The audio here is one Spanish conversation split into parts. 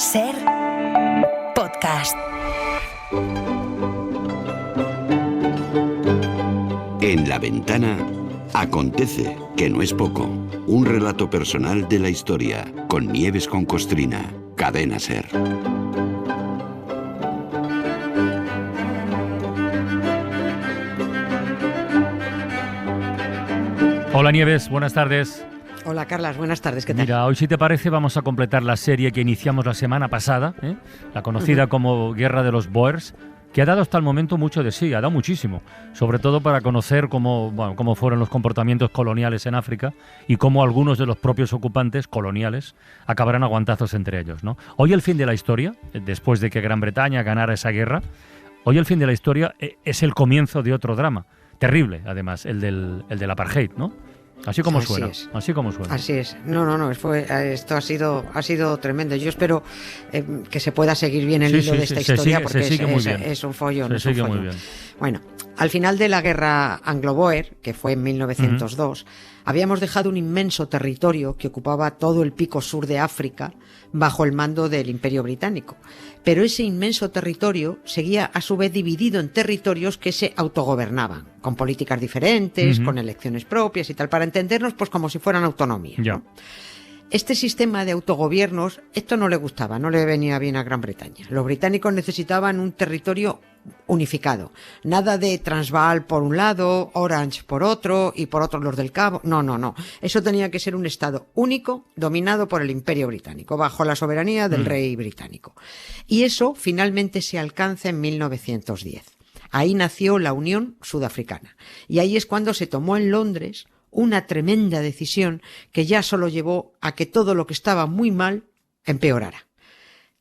Ser podcast. En La Ventana acontece, que no es poco, un relato personal de la historia, con Nieves con Costrina, Cadena Ser. Hola Nieves, buenas tardes. Hola Carlas, buenas tardes, ¿qué tal? Mira, hoy si te parece vamos a completar la serie que iniciamos la semana pasada, la conocida como Guerra de los Boers, que ha dado hasta el momento mucho de sí, ha dado muchísimo, sobre todo para conocer cómo fueron los comportamientos coloniales en África y cómo algunos de los propios ocupantes coloniales acabarán a guantazos entre ellos, ¿no? Hoy el fin de la historia, después de que Gran Bretaña ganara esa guerra, hoy el fin de la historia es el comienzo de otro drama, terrible además, el del apartheid, ¿no? Así como suena. Así como suena. Así es. No. Esto ha sido tremendo. Yo espero que se pueda seguir bien el hilo de esta historia porque es un follón. Se sigue muy bien. Bueno, al final de la guerra anglo-boer, que fue en 1902, habíamos dejado un inmenso territorio que ocupaba todo el pico sur de África bajo el mando del Imperio Británico. Pero ese inmenso territorio seguía a su vez dividido en territorios que se autogobernaban, con políticas diferentes, con elecciones propias y tal, para entendernos pues como si fueran autonomías, ¿no? Este sistema de autogobiernos, esto no le gustaba, no le venía bien a Gran Bretaña. Los británicos necesitaban un territorio unificado. Nada de Transvaal por un lado, Orange por otro y por otro los del Cabo. No. Eso tenía que ser un estado único, dominado por el Imperio Británico, bajo la soberanía del rey británico. Y eso finalmente se alcanza en 1910. Ahí nació la Unión Sudafricana. Y ahí es cuando se tomó en Londres una tremenda decisión que ya solo llevó a que todo lo que estaba muy mal empeorara.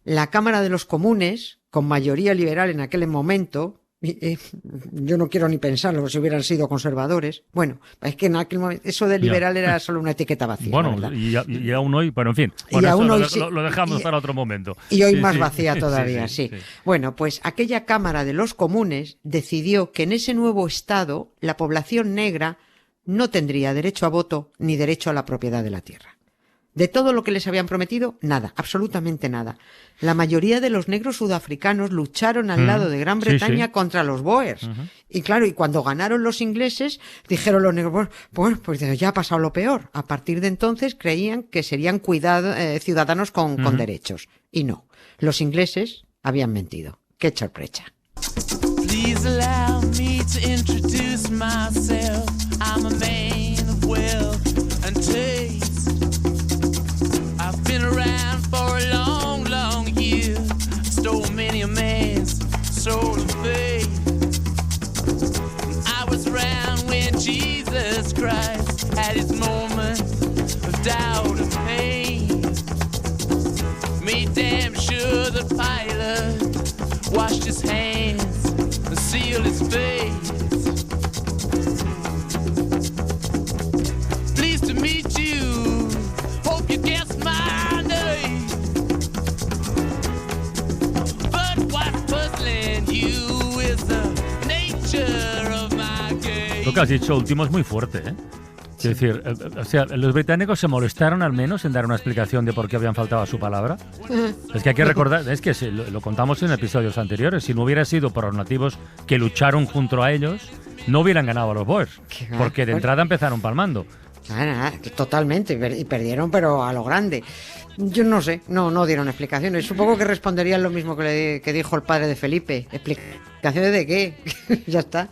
La Cámara de los Comunes, con mayoría liberal en aquel momento, yo no quiero ni pensarlo si hubieran sido conservadores. Bueno, es que en aquel momento eso de liberal era solo una etiqueta vacía. Bueno, y aún hoy, pero en fin, lo dejamos para otro momento. Y hoy más vacía todavía, sí. Bueno, pues aquella Cámara de los Comunes decidió que en ese nuevo estado la población negra no tendría derecho a voto ni derecho a la propiedad de la tierra. De todo lo que les habían prometido, nada, absolutamente nada. La mayoría de los negros sudafricanos lucharon al lado de Gran Bretaña contra los Boers. Y claro, y cuando ganaron los ingleses, dijeron los negros, pues ya ha pasado lo peor. A partir de entonces creían que serían ciudadanos con derechos. Y no, los ingleses habían mentido. ¡Qué sorpresa! Please allow me to introduce myself. I'm a man of wealth and taste. I've been around for a long, long year. Stole many a man's soul of faith. I was around when Jesus Christ had his moment of doubt and pain. Made damn sure the Pilate washed his hands and sealed his face. Pleased to meet you. Hope you guessed my name. But what's puzzling you is the nature of my game. Lo que has dicho último es muy fuerte, ¿eh? Es decir, los británicos se molestaron al menos en dar una explicación de por qué habían faltado a su palabra. Es que hay que recordar, es que lo contamos en episodios anteriores, si no hubiera sido por los nativos que lucharon junto a ellos, no hubieran ganado a los Boers, porque de entrada empezaron palmando. Totalmente, y perdieron, pero a lo grande. Yo no sé, no dieron explicaciones. Supongo que responderían lo mismo que dijo el padre de Felipe. ¿Explicaciones de qué? Ya está.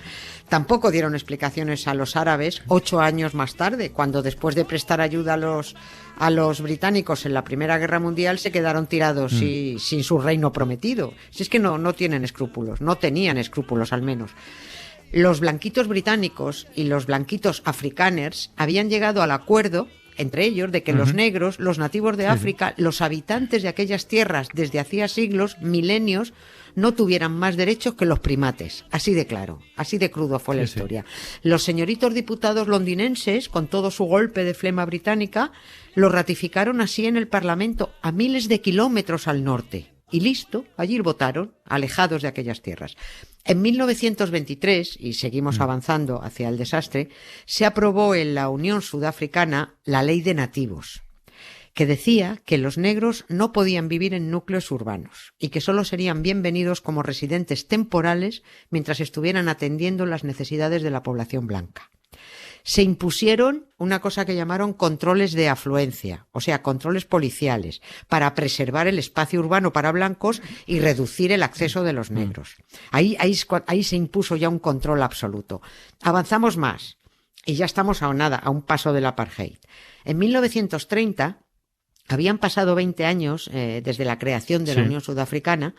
Tampoco dieron explicaciones a los árabes 8 años más tarde, cuando después de prestar ayuda a los británicos en la Primera Guerra Mundial se quedaron tirados sin su reino prometido. Si es que no tienen escrúpulos, no tenían escrúpulos al menos. Los blanquitos británicos y los blanquitos afrikaners habían llegado al acuerdo entre ellos de que los negros, los nativos de África, los habitantes de aquellas tierras desde hacía siglos, milenios, no tuvieran más derechos que los primates. Así de claro, así de crudo fue la historia. Los señoritos diputados londinenses, con todo su golpe de flema británica, lo ratificaron así en el Parlamento a miles de kilómetros al norte. Y listo, allí votaron, alejados de aquellas tierras. En 1923, y seguimos avanzando hacia el desastre, se aprobó en la Unión Sudafricana la Ley de Nativos, que decía que los negros no podían vivir en núcleos urbanos y que solo serían bienvenidos como residentes temporales mientras estuvieran atendiendo las necesidades de la población blanca. Se impusieron una cosa que llamaron controles de afluencia, o sea, controles policiales, para preservar el espacio urbano para blancos y reducir el acceso de los negros. Ahí se impuso ya un control absoluto. Avanzamos más y ya estamos a un paso del apartheid. En 1930 habían pasado 20 años desde la creación de la Unión Sudafricana.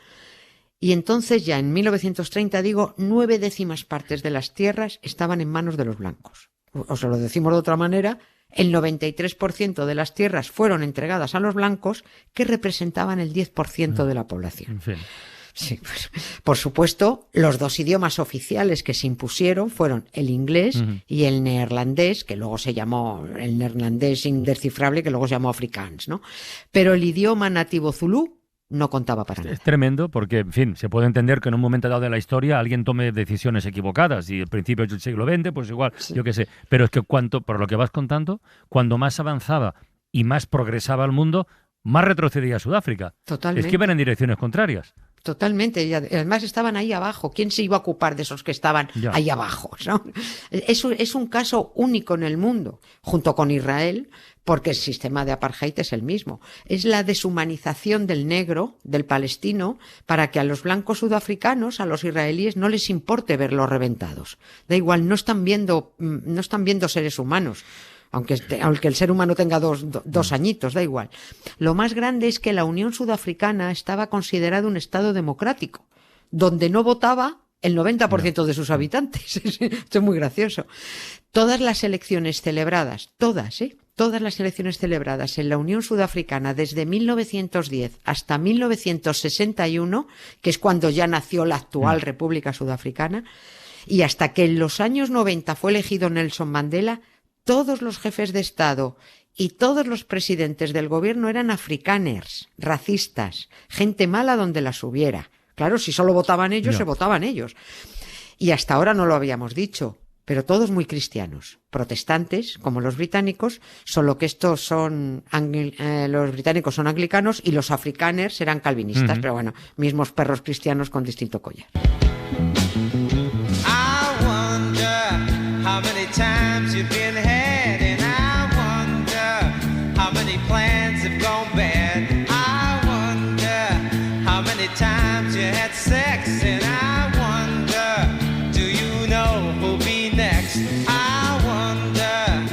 Y entonces ya en 1930, 9/10 partes de las tierras estaban en manos de los blancos. O se lo decimos de otra manera, el 93% de las tierras fueron entregadas a los blancos, que representaban el 10% de la población. En fin. Sí, pues, por supuesto, los 2 idiomas oficiales que se impusieron fueron el inglés y el neerlandés, que luego se llamó el neerlandés indescifrable, que luego se llamó afrikaans, ¿no? Pero el idioma nativo zulú no contaba para nada. Es tremendo porque, en fin, se puede entender que en un momento dado de la historia alguien tome decisiones equivocadas y el principio del siglo XX, pues igual, yo qué sé. Pero es que por lo que vas contando, cuando más avanzaba y más progresaba el mundo, más retrocedía Sudáfrica. Totalmente. Es que iban en direcciones contrarias. Totalmente, y además estaban ahí abajo. ¿Quién se iba a ocupar de esos que estaban ahí abajo, ¿no? Es un caso único en el mundo, junto con Israel, porque el sistema de apartheid es el mismo. Es la deshumanización del negro, del palestino, para que a los blancos sudafricanos, a los israelíes, no les importe verlos reventados. Da igual, no están viendo seres humanos. Aunque el ser humano tenga dos añitos, da igual. Lo más grande es que la Unión Sudafricana estaba considerada un Estado democrático, donde no votaba el 90% de sus habitantes. Esto es muy gracioso. Todas las elecciones celebradas, todas las elecciones celebradas en la Unión Sudafricana desde 1910 hasta 1961, que es cuando ya nació la actual República Sudafricana, y hasta que en los años 90 fue elegido Nelson Mandela, todos los jefes de Estado y todos los presidentes del gobierno eran afrikaners, racistas, gente mala donde las hubiera. Claro, si solo votaban ellos, se votaban ellos. Y hasta ahora no lo habíamos dicho, pero todos muy cristianos, protestantes, como los británicos, solo que estos son los británicos son anglicanos y los afrikaners eran calvinistas, pero bueno, mismos perros cristianos con distinto collar. How many times you've been had, and I wonder how many plans have gone bad. I wonder how many times you had sex, and I wonder, do you know who'll be next? I wonder,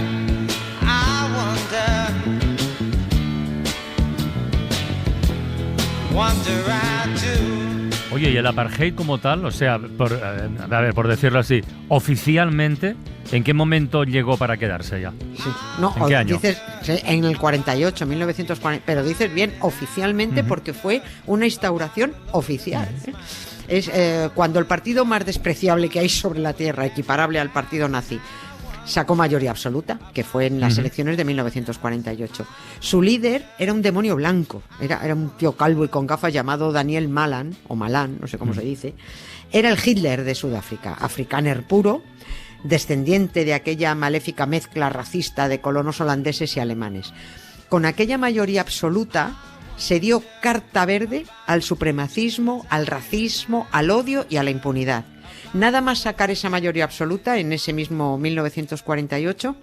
wonder I do. Oye, y el apartheid como tal, o sea, por decirlo así, oficialmente, ¿en qué momento llegó para quedarse ya? Sí. No, ¿En qué año? Dices en el 48, 1940, pero dices bien oficialmente porque fue una instauración oficial. Es cuando el partido más despreciable que hay sobre la tierra, equiparable al partido nazi, sacó mayoría absoluta, que fue en las elecciones de 1948. Su líder era un demonio blanco, era un tío calvo y con gafas llamado Daniel Malan, o Malan, no sé cómo se dice. Era el Hitler de Sudáfrica, afrikaner puro, descendiente de aquella maléfica mezcla racista de colonos holandeses y alemanes. Con aquella mayoría absoluta se dio carta verde al supremacismo, al racismo, al odio y a la impunidad. Nada más sacar esa mayoría absoluta, en ese mismo 1948,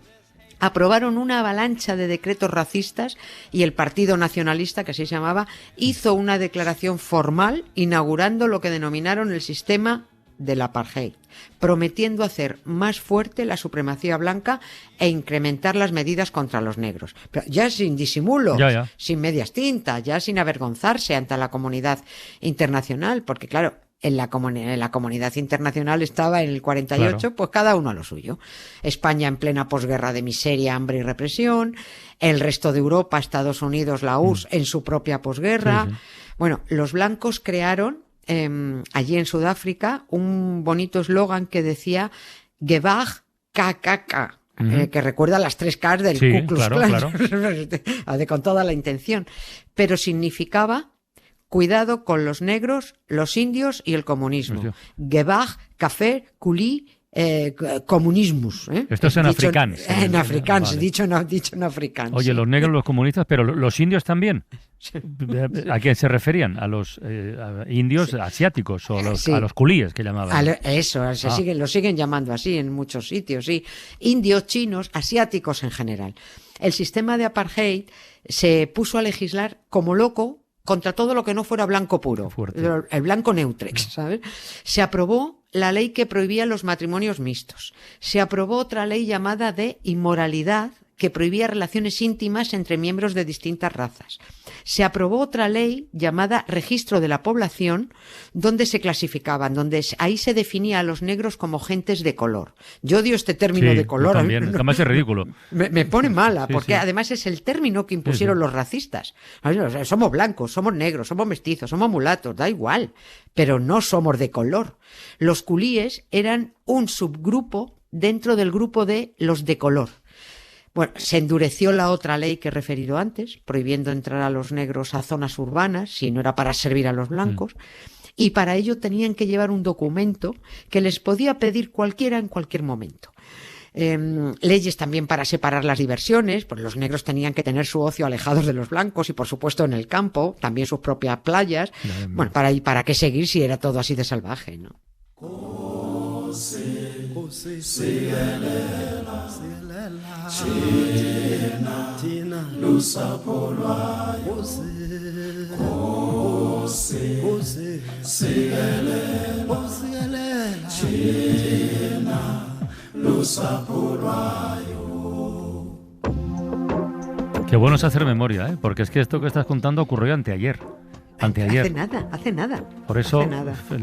aprobaron una avalancha de decretos racistas y el Partido Nacionalista, que así se llamaba, hizo una declaración formal inaugurando lo que denominaron el sistema del apartheid, prometiendo hacer más fuerte la supremacía blanca e incrementar las medidas contra los negros. Pero ya sin disimulo, sin medias tintas, ya sin avergonzarse ante la comunidad internacional, porque claro, en la comunidad internacional estaba en el 48, claro, pues cada uno a lo suyo. España en plena posguerra de miseria, hambre y represión, el resto de Europa, Estados Unidos, la URSS en su propia posguerra. Sí. Bueno, los blancos crearon allí en Sudáfrica un bonito eslogan que decía Gewag KKK, que recuerda las 3 Ks del Ku Klux Klan, claro. Con toda la intención, pero significaba cuidado con los negros, los indios y el comunismo. Gewag, Kafir, Kuli comunismus. Esto es en afrikáans. En afrikáans, vale. dicho en afrikáans. Oye, los negros, los comunistas, pero los indios también. ¿A quién se referían? ¿A los indios asiáticos o a los culíes que llamaban? Lo siguen llamando así en muchos sitios, sí. Indios, chinos, asiáticos en general. El sistema de apartheid se puso a legislar como loco contra todo lo que no fuera blanco puro, el blanco neutrex, ¿sabes? Se aprobó la ley que prohibía los matrimonios mixtos. Se aprobó otra ley llamada de inmoralidad, que prohibía relaciones íntimas entre miembros de distintas razas. Se aprobó otra ley llamada Registro de la Población, donde se clasificaban, donde ahí se definía a los negros como gentes de color. Yo odio este término de color. También, además es ridículo. Me pone mala, Sí, porque sí. además es el término que impusieron los racistas. Somos blancos, somos negros, somos mestizos, somos mulatos, da igual, pero no somos de color. Los culíes eran un subgrupo dentro del grupo de los de color. Bueno, se endureció la otra ley que he referido antes, prohibiendo entrar a los negros a zonas urbanas, si no era para servir a los blancos, y para ello tenían que llevar un documento que les podía pedir cualquiera en cualquier momento. Leyes también para separar las diversiones, pues los negros tenían que tener su ocio alejados de los blancos y por supuesto en el campo, también sus propias playas. Bueno, para qué seguir si era todo así de salvaje, ¿no? Qué bueno es hacer memoria, ¿eh? Porque es que esto que estás contando ocurrió anteayer. Hace nada. Por eso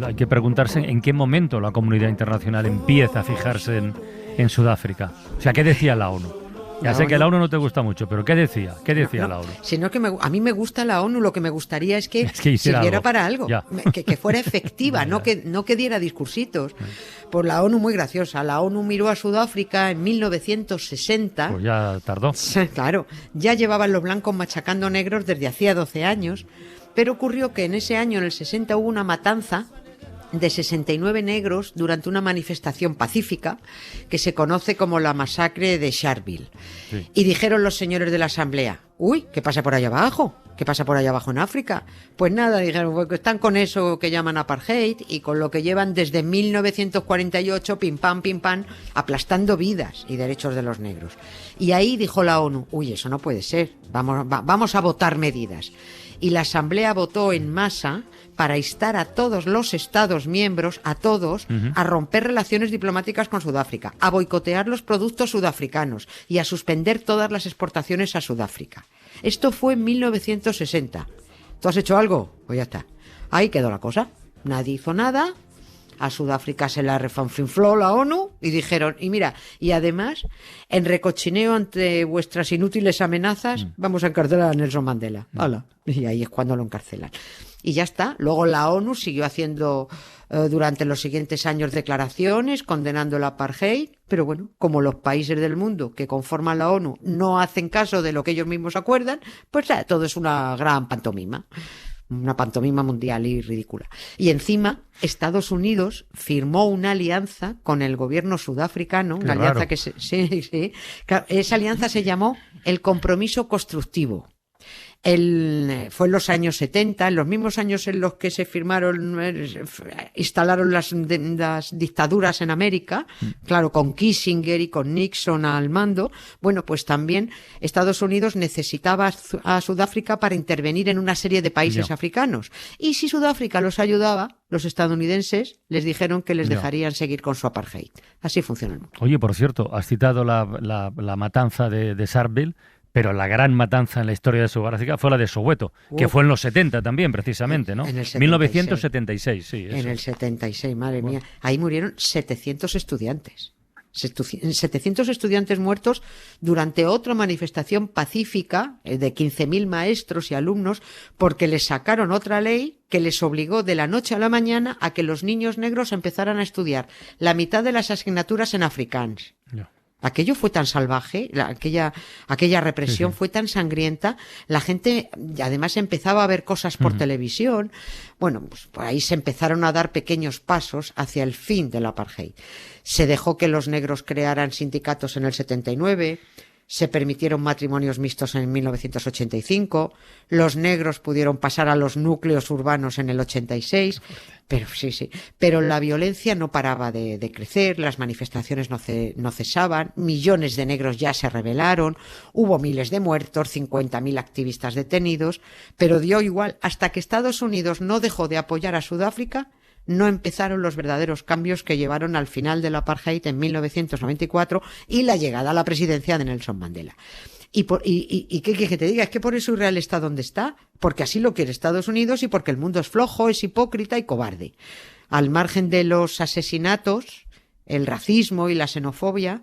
hay que preguntarse en qué momento la comunidad internacional empieza a fijarse en Sudáfrica. O sea, ¿qué decía la ONU? Ya sé que la ONU no te gusta mucho, pero ¿qué decía? ¿Qué decía la ONU? Sino que a mí me gusta la ONU, lo que me gustaría es que hiciera sirviera algo. para algo, que fuera efectiva, no que diera discursitos. Pues la ONU muy graciosa, la ONU miró a Sudáfrica en 1960. Pues ya tardó. Claro, ya llevaban los blancos machacando negros desde hacía 12 años, pero ocurrió que en ese año, en el 60, hubo una matanza de 69 negros durante una manifestación pacífica que se conoce como la masacre de Sharpeville. Sí. Y dijeron los señores de la asamblea, uy, ¿qué pasa por allá abajo? ¿Qué pasa por allá abajo en África? Pues nada, dijeron, pues están con eso que llaman apartheid y con lo que llevan desde 1948, pim pam, aplastando vidas y derechos de los negros. Y ahí dijo la ONU, uy, eso no puede ser, vamos a votar medidas. Y la asamblea votó en masa para instar a todos los Estados miembros, a todos, a romper relaciones diplomáticas con Sudáfrica, a boicotear los productos sudafricanos y a suspender todas las exportaciones a Sudáfrica. Esto fue en 1960. ¿Tú has hecho algo? Pues ya está. Ahí quedó la cosa. Nadie hizo nada. A Sudáfrica se la refanfinfló la ONU y dijeron, y mira, y además, en recochineo ante vuestras inútiles amenazas, vamos a encarcelar a Nelson Mandela. ¡Hala! Y ahí es cuando lo encarcelan. Y ya está. Luego la ONU siguió haciendo durante los siguientes años declaraciones condenando el apartheid, pero bueno, como los países del mundo que conforman la ONU no hacen caso de lo que ellos mismos acuerdan, pues todo es una gran pantomima. Una pantomima mundial y ridícula. Y encima, Estados Unidos firmó una alianza con el gobierno sudafricano, una alianza que sí. Esa alianza se llamó el Compromiso Constructivo. Fue en los años 70, en los mismos años en los que se firmaron, instalaron las dictaduras en América, claro, con Kissinger y con Nixon al mando. Bueno, pues también Estados Unidos necesitaba a Sudáfrica para intervenir en una serie de países africanos. Y si Sudáfrica los ayudaba, los estadounidenses les dijeron que les dejarían seguir con su apartheid. Así funciona el mundo. Oye, por cierto, has citado la matanza de Sharpeville, pero la gran matanza en la historia de Sudáfrica fue la de Soweto, que fue en los 70 también, precisamente, ¿no? En el 76. 1976, sí. Eso. En el 76, madre mía. Ahí murieron 700 estudiantes. 700 estudiantes muertos durante otra manifestación pacífica de 15.000 maestros y alumnos porque les sacaron otra ley que les obligó de la noche a la mañana a que los niños negros empezaran a estudiar la mitad de las asignaturas en afrikaans. Aquello fue tan salvaje, aquella represión fue tan sangrienta, la gente además empezaba a ver cosas por televisión. Bueno, pues por ahí se empezaron a dar pequeños pasos hacia el fin del apartheid. Se dejó que los negros crearan sindicatos en el 79, se permitieron matrimonios mixtos en 1985, los negros pudieron pasar a los núcleos urbanos en el 86, pero la violencia no paraba de crecer, las manifestaciones no cesaban, millones de negros ya se rebelaron, hubo miles de muertos, 50.000 activistas detenidos, pero dio igual, hasta que Estados Unidos no dejó de apoyar a Sudáfrica, no empezaron los verdaderos cambios que llevaron al final del apartheid en 1994 y la llegada a la presidencia de Nelson Mandela. ¿Y qué quieres que te diga? Es que por eso Israel está donde está, porque así lo quiere Estados Unidos y porque el mundo es flojo, es hipócrita y cobarde. Al margen de los asesinatos, el racismo y la xenofobia,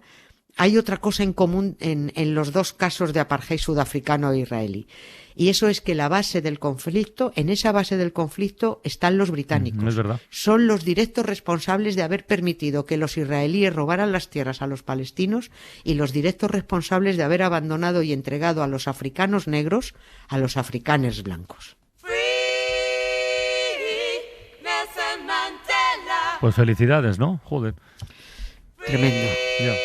hay otra cosa en común en los dos casos de apartheid sudafricano e israelí. Y eso es que en esa base del conflicto están los británicos. Es verdad. Son los directos responsables de haber permitido que los israelíes robaran las tierras a los palestinos y los directos responsables de haber abandonado y entregado a los africanos negros a los africanos blancos. Pues felicidades, ¿no? Joder. Tremendo. Ya.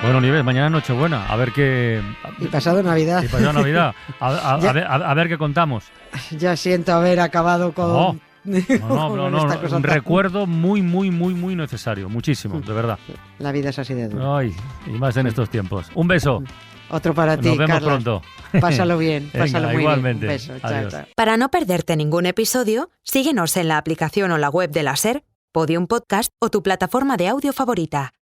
Bueno, Nieves, mañana Nochebuena, a ver qué... Y pasado Navidad. Y pasado Navidad, a ver qué contamos. Ya siento haber acabado con... No, un recuerdo muy necesario, muchísimo, de verdad. La vida es así de dura. Ay, y más en estos tiempos. Un beso. Otro para ti, Nos vemos Carlas. pronto. Pásalo bien, pásalo muy igualmente. bien. Un beso, Adiós. chao. Para no perderte ningún episodio, síguenos en la aplicación o la web de la SER, Podium Podcast o tu plataforma de audio favorita.